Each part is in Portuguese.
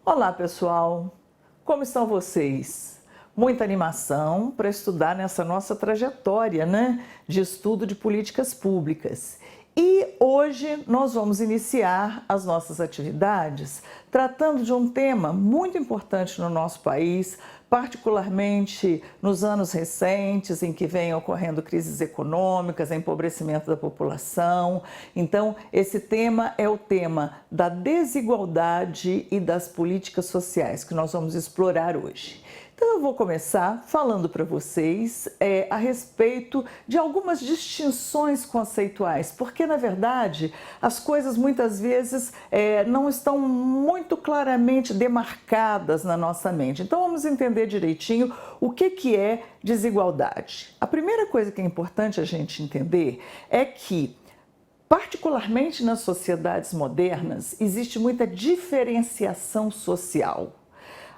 Olá, pessoal! Como estão vocês? Muita animação para estudar nessa nossa trajetória, de estudo de políticas públicas. E hoje nós vamos iniciar as nossas atividades tratando de um tema muito importante no nosso país, particularmente nos anos recentes em que vem ocorrendo crises econômicas, empobrecimento da população. Então, esse tema é o tema da desigualdade e das políticas sociais que nós vamos explorar hoje. Então eu vou começar falando para vocês a respeito de algumas distinções conceituais, porque na verdade as coisas muitas vezes não estão muito claramente demarcadas na nossa mente. Então vamos entender direitinho o que é desigualdade. A primeira coisa que é importante a gente entender é que, particularmente nas sociedades modernas, existe muita diferenciação social.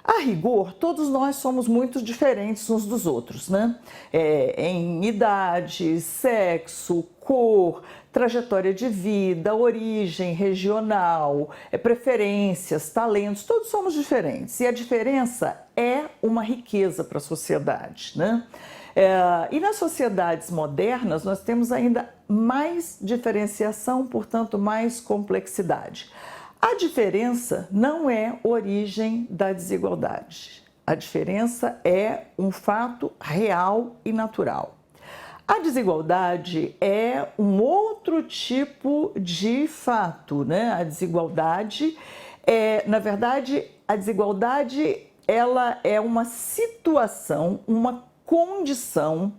A rigor, todos nós somos muito diferentes uns dos outros, em idade, sexo, cor, trajetória de vida, origem regional, preferências, talentos, todos somos diferentes. E a diferença é uma riqueza para a sociedade, E nas sociedades modernas nós temos ainda mais diferenciação, portanto mais complexidade. A diferença não é origem da desigualdade. A diferença é um fato real e natural. A desigualdade é um outro tipo de fato, A desigualdade na verdade, a desigualdade ela é uma situação, uma condição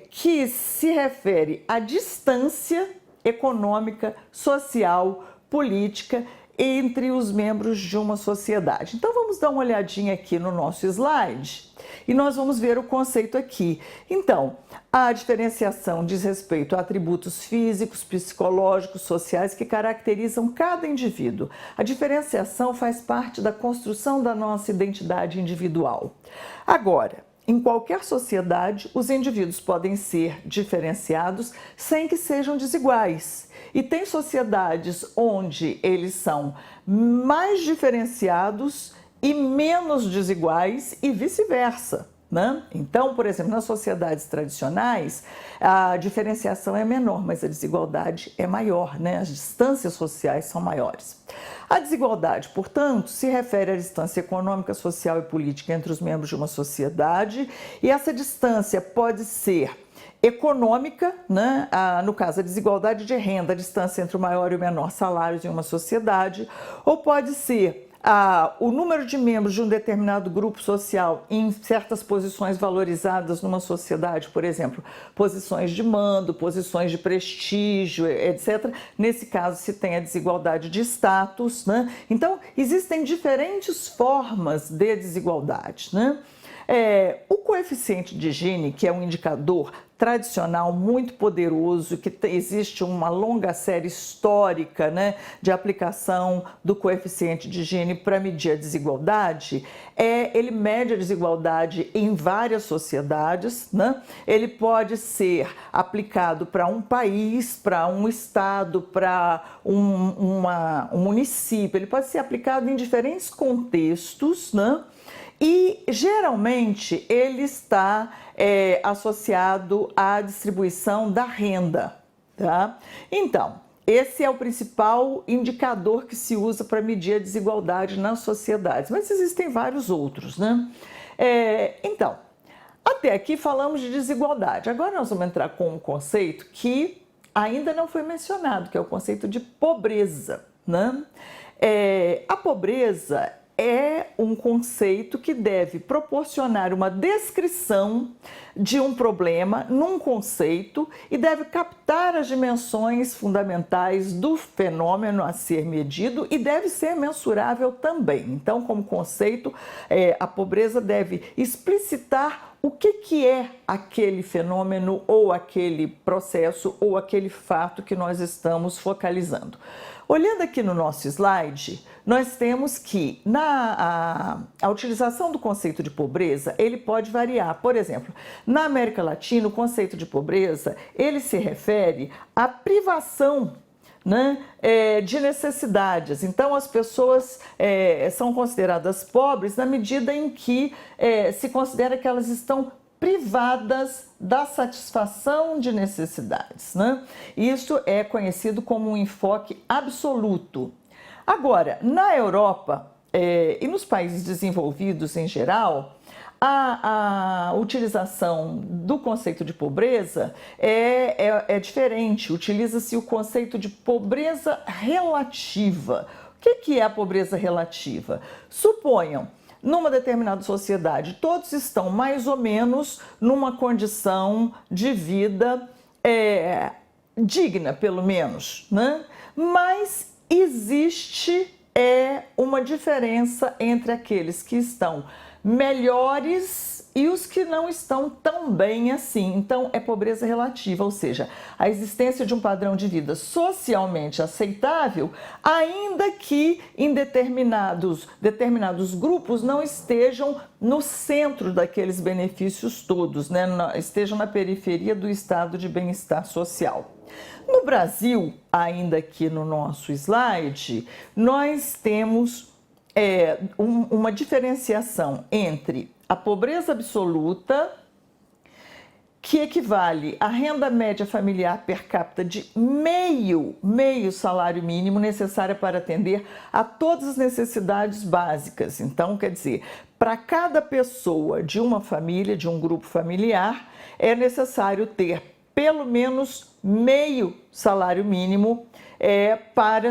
que se refere à distância econômica, social, política entre os membros de uma sociedade. Então vamos dar uma olhadinha aqui no nosso slide e nós vamos ver o conceito aqui. Então, a diferenciação diz respeito a atributos físicos, psicológicos, sociais que caracterizam cada indivíduo. A diferenciação faz parte da construção da nossa identidade individual. Agora, em qualquer sociedade, os indivíduos podem ser diferenciados sem que sejam desiguais. E tem sociedades onde eles são mais diferenciados e menos desiguais e vice-versa. Então, por exemplo, nas sociedades tradicionais, a diferenciação é menor, mas a desigualdade é maior, As distâncias sociais são maiores. A desigualdade, portanto, se refere à distância econômica, social e política entre os membros de uma sociedade, e essa distância pode ser econômica, no caso a desigualdade de renda, a distância entre o maior e o menor salários em uma sociedade, ou pode ser o número de membros de um determinado grupo social em certas posições valorizadas numa sociedade, por exemplo, posições de mando, posições de prestígio, etc. Nesse caso, se tem a desigualdade de status, Então, existem diferentes formas de desigualdade, O coeficiente de Gini, que é um indicador tradicional muito poderoso, que existe uma longa série histórica de aplicação do coeficiente de Gini para medir a desigualdade, ele mede a desigualdade em várias sociedades, Ele pode ser aplicado para um país, para um estado, para um município, ele pode ser aplicado em diferentes contextos, E geralmente ele está associado à distribuição da renda, Então, esse é o principal indicador que se usa para medir a desigualdade nas sociedades, mas existem vários outros, Então, até aqui falamos de desigualdade. Agora nós vamos entrar com um conceito que ainda não foi mencionado, que é o conceito de pobreza, A pobreza é um conceito que deve proporcionar uma descrição de um problema num conceito e deve captar as dimensões fundamentais do fenômeno a ser medido e deve ser mensurável também. Então, como conceito, a pobreza deve explicitar o que é aquele fenômeno ou aquele processo ou aquele fato que nós estamos focalizando. Olhando aqui no nosso slide, nós temos que a utilização do conceito de pobreza, ele pode variar. Por exemplo, na América Latina, o conceito de pobreza, ele se refere à privação né, de necessidades. Então, as pessoas são consideradas pobres na medida em que se considera que elas estão privadas da satisfação de necessidades, né? Isso é conhecido como um enfoque absoluto. Agora, na Europa e nos países desenvolvidos em geral, a utilização do conceito de pobreza é diferente. Utiliza-se o conceito de pobreza relativa. O que é a pobreza relativa? Suponham, numa determinada sociedade, todos estão mais ou menos numa condição de vida digna, pelo menos, né? Mas existe uma diferença entre aqueles que estão melhores e os que não estão tão bem assim. Então, é pobreza relativa, ou seja, a existência de um padrão de vida socialmente aceitável, ainda que em determinados grupos não estejam no centro daqueles benefícios todos, né? Estejam na periferia do estado de bem-estar social. No Brasil, ainda aqui no nosso slide, nós temos uma diferenciação entre a pobreza absoluta, que equivale à renda média familiar per capita de meio salário mínimo necessária para atender a todas as necessidades básicas. Então, quer dizer, para cada pessoa de uma família, de um grupo familiar, é necessário ter pelo menos meio salário mínimo para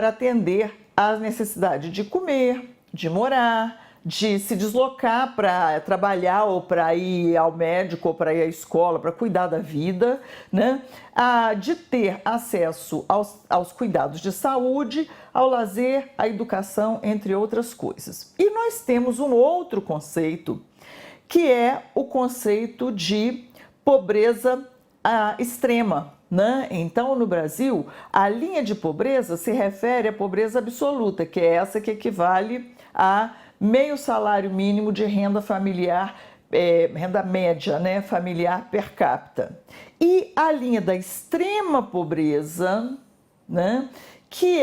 atender às necessidades de comer, de morar, de se deslocar para trabalhar ou para ir ao médico ou para ir à escola, para cuidar da vida, né? De ter acesso aos cuidados de saúde, ao lazer, à educação, entre outras coisas. E nós temos um outro conceito, que é o conceito de pobreza extrema, né? Então, no Brasil, a linha de pobreza se refere à pobreza absoluta, que é essa que equivale a meio salário mínimo de renda familiar, renda média, né, familiar per capita. E a linha da extrema pobreza, né, que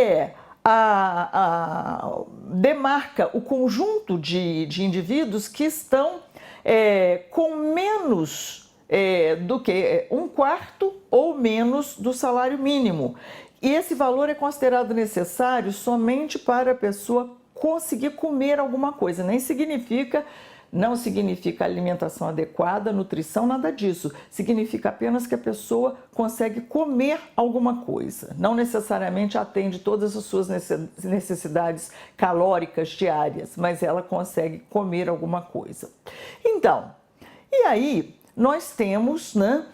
demarca o conjunto de indivíduos que estão com menos do que 1/4 ou menos do salário mínimo. E esse valor é considerado necessário somente para a pessoa conseguir comer alguma coisa. Não significa alimentação adequada, nutrição, nada disso. Significa apenas que a pessoa consegue comer alguma coisa. Não necessariamente atende todas as suas necessidades calóricas diárias, mas ela consegue comer alguma coisa. Então, e aí nós temos, né,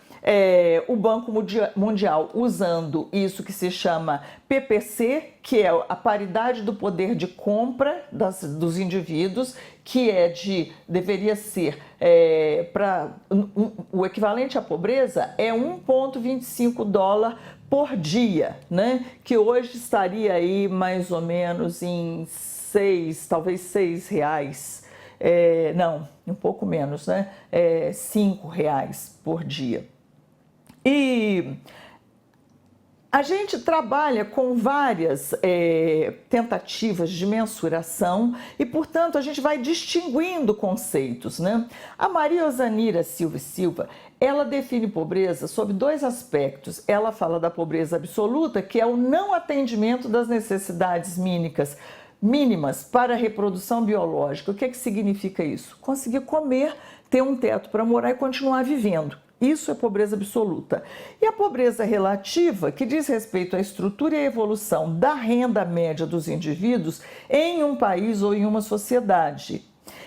o Banco Mundial usando isso que se chama PPC, que é a paridade do poder de compra dos indivíduos, que deveria ser o equivalente à pobreza é $1,25 por dia, né? Que hoje estaria aí mais ou menos em talvez R$6. Não, um pouco menos, né? R$5 por dia. E a gente trabalha com várias tentativas de mensuração e, portanto, a gente vai distinguindo conceitos, né? A Maria Osanira Silva, ela define pobreza sob 2 aspectos. Ela fala da pobreza absoluta, que é o não atendimento das necessidades mínimas para a reprodução biológica. O que significa isso? Conseguir comer, ter um teto para morar e continuar vivendo. Isso é pobreza absoluta. E a pobreza relativa, que diz respeito à estrutura e à evolução da renda média dos indivíduos em um país ou em uma sociedade.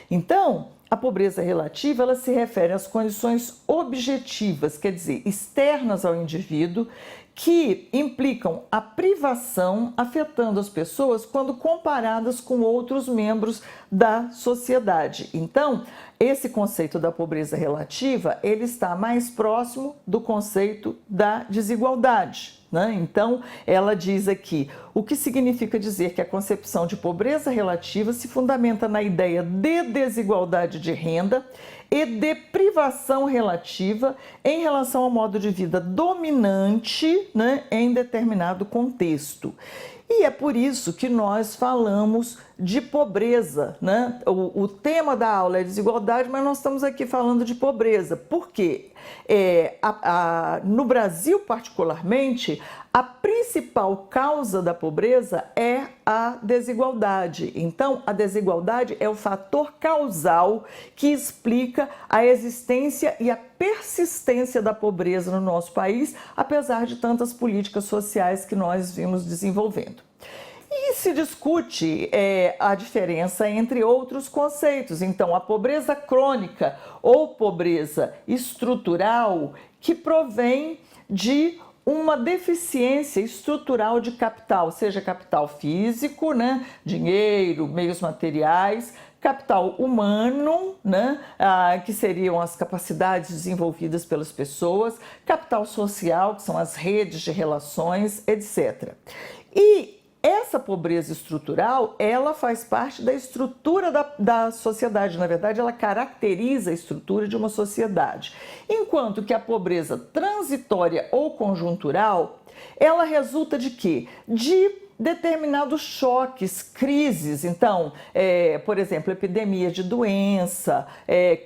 Então, a pobreza relativa, ela se refere às condições objetivas, quer dizer, externas ao indivíduo, que implicam a privação afetando as pessoas quando comparadas com outros membros da sociedade. Então, esse conceito da pobreza relativa, ele está mais próximo do conceito da desigualdade, né? Então, ela diz aqui, o que significa dizer que a concepção de pobreza relativa se fundamenta na ideia de desigualdade de renda e de privação relativa em relação ao modo de vida dominante, né, em determinado contexto. E é por isso que nós falamos de pobreza, né? O tema da aula é desigualdade, mas nós estamos aqui falando de pobreza. Por quê? No Brasil, particularmente, a principal causa da pobreza é a desigualdade. Então, a desigualdade é o fator causal que explica a existência e a persistência da pobreza no nosso país, apesar de tantas políticas sociais que nós vimos desenvolvendo. E se discute a diferença entre outros conceitos. Então, a pobreza crônica ou pobreza estrutural, que provém de uma deficiência estrutural de capital, seja capital físico, né, dinheiro, meios materiais, capital humano, né, que seriam as capacidades desenvolvidas pelas pessoas, capital social, que são as redes de relações, etc. E essa pobreza estrutural, ela faz parte da estrutura da sociedade, na verdade, ela caracteriza a estrutura de uma sociedade. Enquanto que a pobreza transitória ou conjuntural, ela resulta de quê? De determinados choques, crises. Então, por exemplo, epidemia de doença,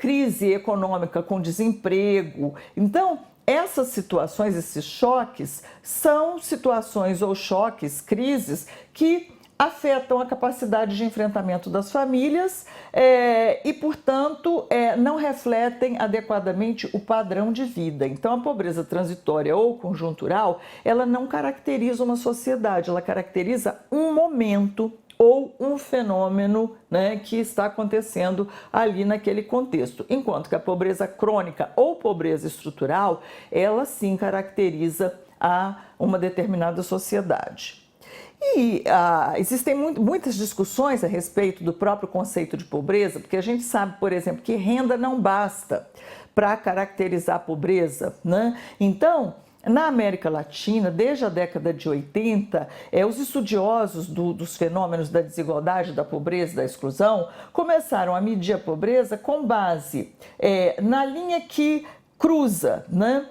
crise econômica com desemprego. Então, essas situações, esses choques, são situações ou choques, crises, que afetam a capacidade de enfrentamento das famílias e, portanto, não refletem adequadamente o padrão de vida. Então, a pobreza transitória ou conjuntural, ela não caracteriza uma sociedade, ela caracteriza um momento ou um fenômeno, né, que está acontecendo ali naquele contexto. Enquanto que a pobreza crônica ou pobreza estrutural, ela sim caracteriza uma determinada sociedade. E existem muitas discussões a respeito do próprio conceito de pobreza, porque a gente sabe, por exemplo, que renda não basta para caracterizar a pobreza, né? Então, na América Latina, desde a década de 80, os estudiosos dos fenômenos da desigualdade, da pobreza e da exclusão começaram a medir a pobreza com base na linha que cruza, né,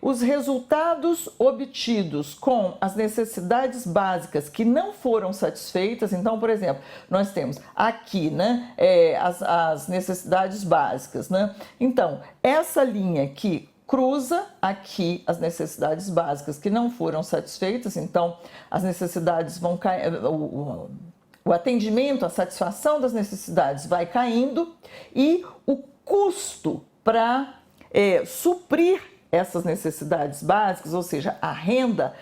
os resultados obtidos com as necessidades básicas que não foram satisfeitas. Então, por exemplo, nós temos aqui, né, as necessidades básicas, né? Então, essa linha que cruza aqui as necessidades básicas que não foram satisfeitas, então as necessidades vão cair, o atendimento, a satisfação das necessidades vai caindo e o custo para suprir essas necessidades básicas, ou seja, a renda,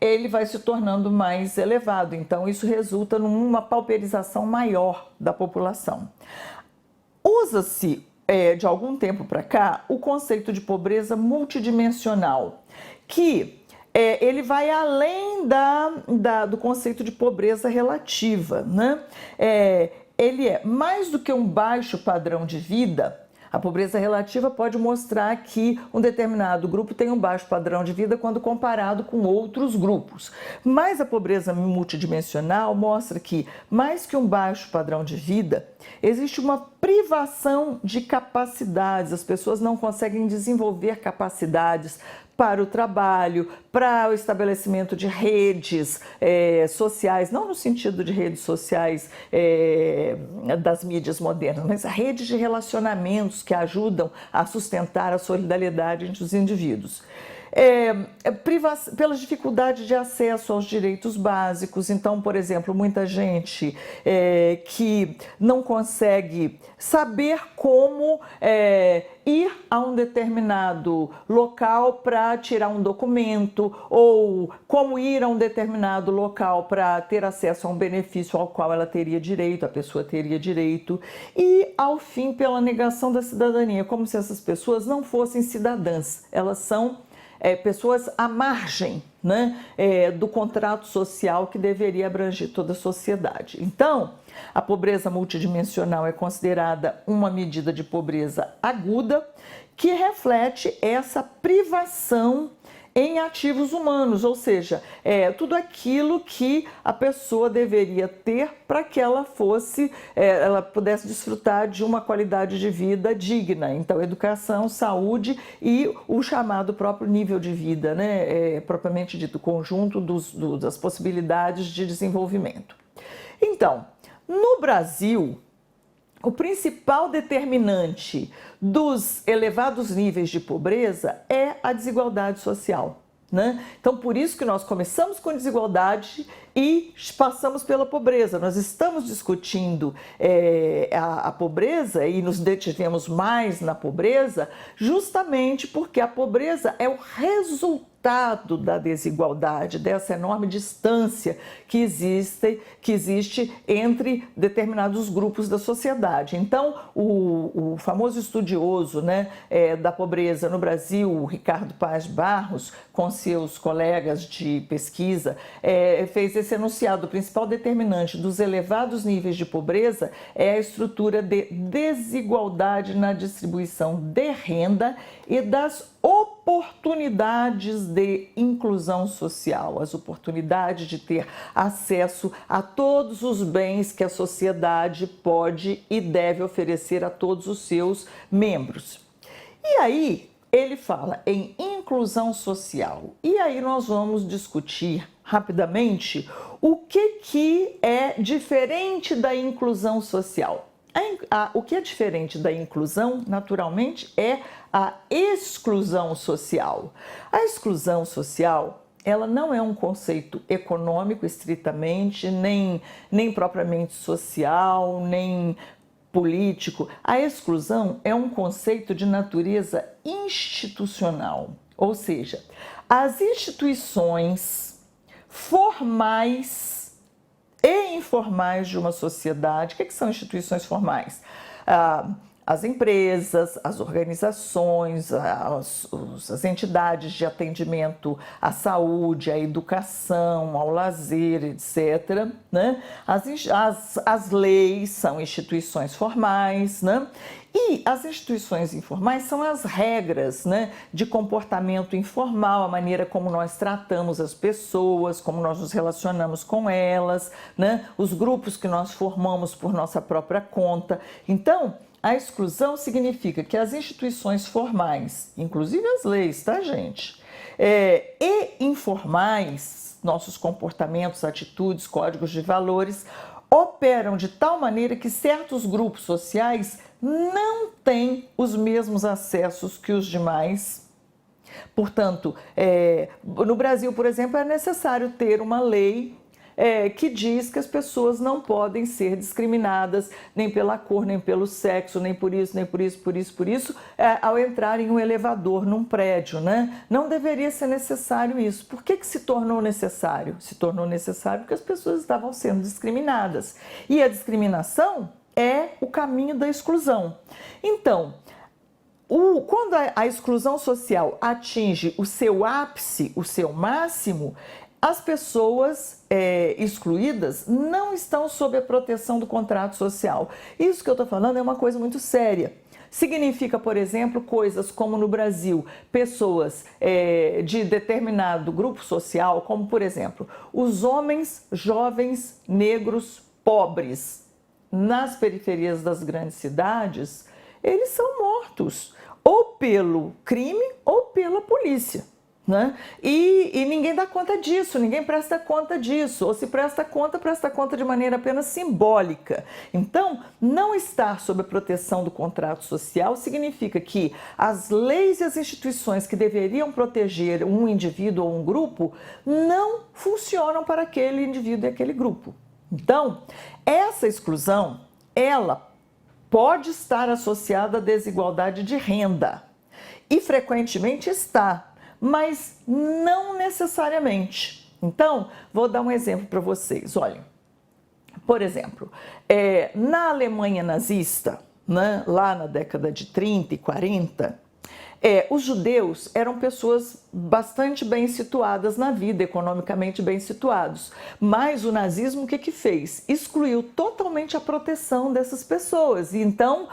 ele vai se tornando mais elevado. Então, isso resulta numa pauperização maior da população. Usa-se de algum tempo para cá, o conceito de pobreza multidimensional, que ele vai além do conceito de pobreza relativa, né? Ele é mais do que um baixo padrão de vida. A pobreza relativa pode mostrar que um determinado grupo tem um baixo padrão de vida quando comparado com outros grupos. Mas a pobreza multidimensional mostra que, mais que um baixo padrão de vida, existe uma privação de capacidades. As pessoas não conseguem desenvolver capacidades para o trabalho, para o estabelecimento de redes sociais, não no sentido de redes sociais das mídias modernas, mas redes de relacionamentos que ajudam a sustentar a solidariedade entre os indivíduos. Pela dificuldade de acesso aos direitos básicos. Então, por exemplo, muita gente que não consegue saber como ir a um determinado local para tirar um documento, ou como ir a um determinado local para ter acesso a um benefício ao qual ela teria direito, a pessoa teria direito, e, ao fim, pela negação da cidadania, como se essas pessoas não fossem cidadãs. Elas são pessoas à margem, né, do contrato social que deveria abranger toda a sociedade. Então, a pobreza multidimensional é considerada uma medida de pobreza aguda que reflete essa privação em ativos humanos, ou seja, tudo aquilo que a pessoa deveria ter para que ela ela pudesse desfrutar de uma qualidade de vida digna. Então, educação, saúde e o chamado próprio nível de vida, né, propriamente dito, conjunto das possibilidades de desenvolvimento. Então, no Brasil, o principal determinante dos elevados níveis de pobreza é a desigualdade social, né? Então, por isso que nós começamos com desigualdade e passamos pela pobreza. Nós estamos discutindo a pobreza e nos detivemos mais na pobreza justamente porque a pobreza é o resultado da desigualdade, dessa enorme distância que existe entre determinados grupos da sociedade. Então, o famoso estudioso, né, da pobreza no Brasil, o Ricardo Paes Barros, com seus colegas de pesquisa, fez esse enunciado: o principal determinante dos elevados níveis de pobreza é a estrutura de desigualdade na distribuição de renda e das oportunidades de inclusão social, as oportunidades de ter acesso a todos os bens que a sociedade pode e deve oferecer a todos os seus membros. E aí ele fala em inclusão social. E aí nós vamos discutir rapidamente o que é diferente da inclusão social. O que é diferente da inclusão, naturalmente, é a exclusão social. A exclusão social, ela não é um conceito econômico estritamente, nem propriamente social, nem político. A exclusão é um conceito de natureza institucional, ou seja, as instituições formais e informais de uma sociedade. O que são instituições formais? As empresas, as organizações, as entidades de atendimento à saúde, à educação, ao lazer, etc., né? As leis são instituições formais, né? E as instituições informais são as regras, né, de comportamento informal, a maneira como nós tratamos as pessoas, como nós nos relacionamos com elas, né, os grupos que nós formamos por nossa própria conta. Então, a exclusão significa que as instituições formais, inclusive as leis, tá, gente? E informais, nossos comportamentos, atitudes, códigos de valores, operam de tal maneira que certos grupos sociais não têm os mesmos acessos que os demais. Portanto, no Brasil, por exemplo, é necessário ter uma lei que diz que as pessoas não podem ser discriminadas nem pela cor, nem pelo sexo, nem por isso, nem por isso, por isso, ao entrar em um elevador num prédio, né? Não deveria ser necessário isso. Por que se tornou necessário? Se tornou necessário porque as pessoas estavam sendo discriminadas. E a discriminação é o caminho da exclusão. Então, quando a exclusão social atinge o seu ápice, o seu máximo, as pessoas excluídas não estão sob a proteção do contrato social. Isso que eu estou falando é uma coisa muito séria. Significa, por exemplo, coisas como no Brasil, pessoas de determinado grupo social, como, por exemplo, os homens jovens negros pobres nas periferias das grandes cidades, eles são mortos ou pelo crime ou pela polícia, né? E ninguém dá conta disso, ninguém presta conta disso, ou se presta conta de maneira apenas simbólica. Então, não estar sob a proteção do contrato social significa que as leis e as instituições que deveriam proteger um indivíduo ou um grupo não funcionam para aquele indivíduo e aquele grupo. Então, essa exclusão, ela pode estar associada à desigualdade de renda e frequentemente está, mas não necessariamente. Então, vou dar um exemplo para vocês. Olhem, por exemplo, na Alemanha nazista, né, lá na década de 30 e 40, Os judeus eram pessoas bastante bem situadas na vida, economicamente bem situados. Mas o nazismo o que fez? Excluiu totalmente a proteção dessas pessoas. Então,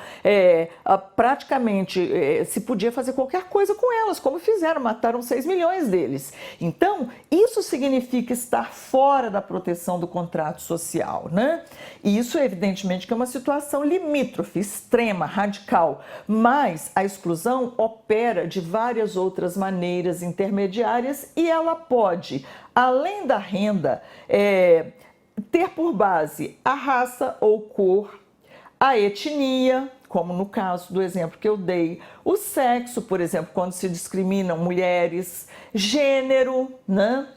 praticamente se podia fazer qualquer coisa com elas, como fizeram, mataram 6 milhões deles. Então, isso significa estar fora da proteção do contrato social, né? E isso, evidentemente, que é uma situação limítrofe, extrema, radical, mas a exclusão opera de várias outras maneiras intermediárias e ela pode, além da renda, ter por base a raça ou cor, a etnia, como no caso do exemplo que eu dei, o sexo, por exemplo, quando se discriminam mulheres, gênero, né?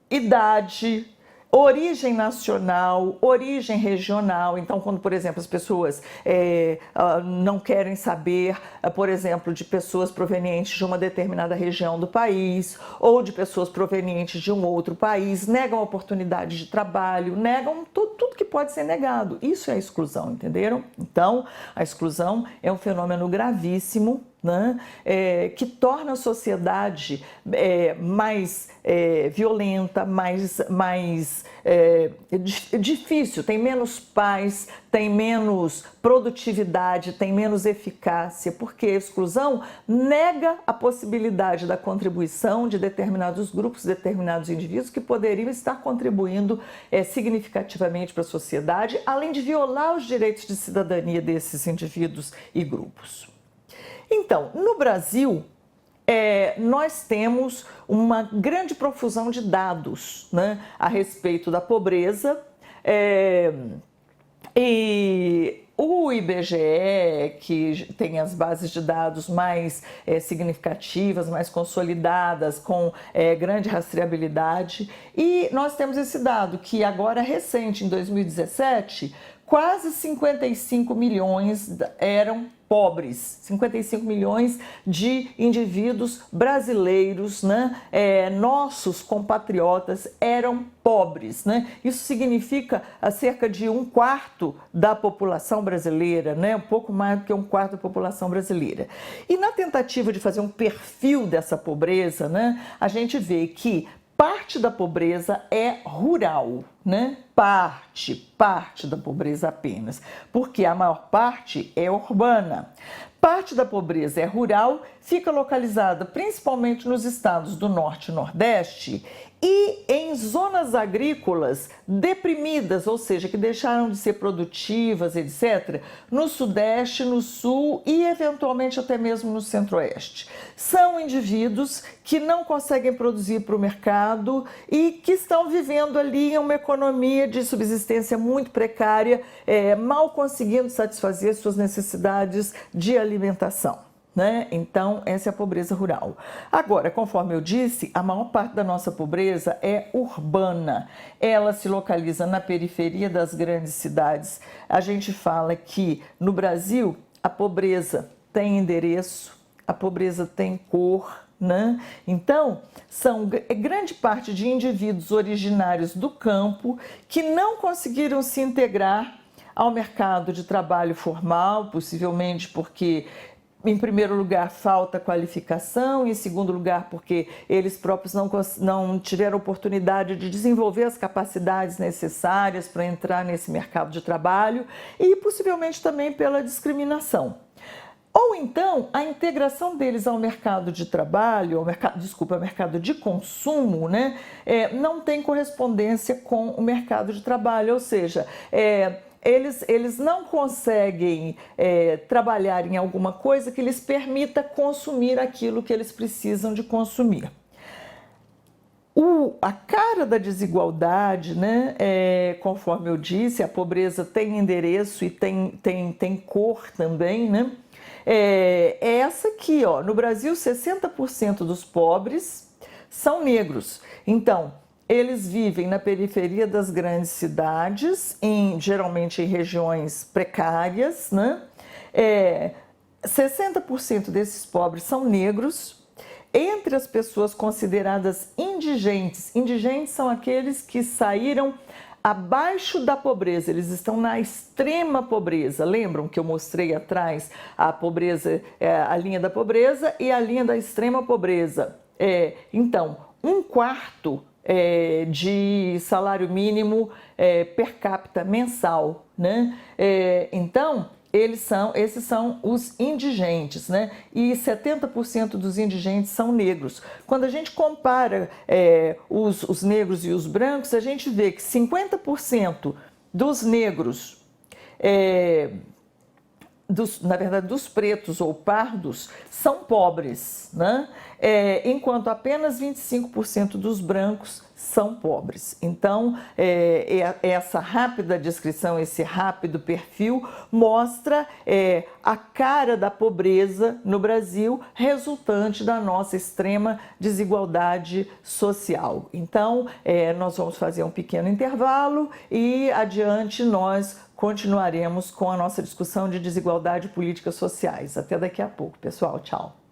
Idade, origem nacional, origem regional. Então, quando, por exemplo, as pessoas não querem saber, por exemplo, de pessoas provenientes de uma determinada região do país ou de pessoas provenientes de um outro país, negam oportunidades de trabalho, negam tudo que pode ser negado. Isso é a exclusão, entenderam? Então, a exclusão é um fenômeno gravíssimo, né? Que torna a sociedade mais violenta, mais difícil, tem menos paz, tem menos produtividade, tem menos eficácia, porque a exclusão nega a possibilidade da contribuição de determinados grupos, determinados indivíduos que poderiam estar contribuindo significativamente para a sociedade, além de violar os direitos de cidadania desses indivíduos e grupos. Então, no Brasil, nós temos uma grande profusão de dados, né, a respeito da pobreza, e o IBGE, que tem as bases de dados mais significativas, mais consolidadas, com grande rastreabilidade, e nós temos esse dado que agora é recente, em 2017, quase 55 milhões eram pobres, 55 milhões de indivíduos brasileiros, né? Nossos compatriotas eram pobres, né? Isso significa cerca de 1/4 da população brasileira, né? Um pouco mais do que 1/4 da população brasileira. E na tentativa de fazer um perfil dessa pobreza, né? A gente vê que parte da pobreza é rural, né? Parte da pobreza apenas, porque a maior parte é urbana. Parte da pobreza é rural, fica localizada principalmente nos estados do Norte e Nordeste e em zonas agrícolas deprimidas, ou seja, que deixaram de ser produtivas, etc., no Sudeste, no Sul e eventualmente até mesmo no Centro-Oeste. São indivíduos que não conseguem produzir para o mercado e que estão vivendo ali em uma economia de subsistência muito precária, mal conseguindo satisfazer suas necessidades de alimentação, né? Então, essa é a pobreza rural. Agora, conforme eu disse, a maior parte da nossa pobreza é urbana. Ela se localiza na periferia das grandes cidades. A gente fala que no Brasil a pobreza tem endereço, a pobreza tem cor, né? Então, são grande parte de indivíduos originários do campo que não conseguiram se integrar ao mercado de trabalho formal, possivelmente porque, em primeiro lugar, falta qualificação, em segundo lugar, porque eles próprios não tiveram oportunidade de desenvolver as capacidades necessárias para entrar nesse mercado de trabalho e possivelmente também pela discriminação. Ou então, a integração deles ao mercado de trabalho, ao mercado de consumo, né, não tem correspondência com o mercado de trabalho, ou seja, eles não conseguem trabalhar em alguma coisa que lhes permita consumir aquilo que eles precisam de consumir. A cara da desigualdade, né, conforme eu disse, a pobreza tem endereço e tem cor também, né? É essa aqui, ó. No Brasil, 60% dos pobres são negros. Então, eles vivem na periferia das grandes cidades, geralmente em regiões precárias, né? 60% desses pobres são negros. Entre as pessoas consideradas indigentes, indigentes são aqueles que saíram abaixo da pobreza, eles estão na extrema pobreza. Lembram que eu mostrei atrás a pobreza, a linha da pobreza e a linha da extrema pobreza? Então, 1/4 de salário mínimo per capita mensal, né? Então, esses são os indigentes, né? E 70% dos indigentes são negros. Quando a gente compara os negros e os brancos, a gente vê que 50% dos negros, na verdade, dos pretos ou pardos, são pobres, né? Enquanto apenas 25% dos brancos são pobres. Então, essa rápida descrição, esse rápido perfil, mostra a cara da pobreza no Brasil, resultante da nossa extrema desigualdade social. Então, nós vamos fazer um pequeno intervalo e adiante nós continuaremos com a nossa discussão de desigualdade e políticas sociais. Até daqui a pouco, pessoal. Tchau.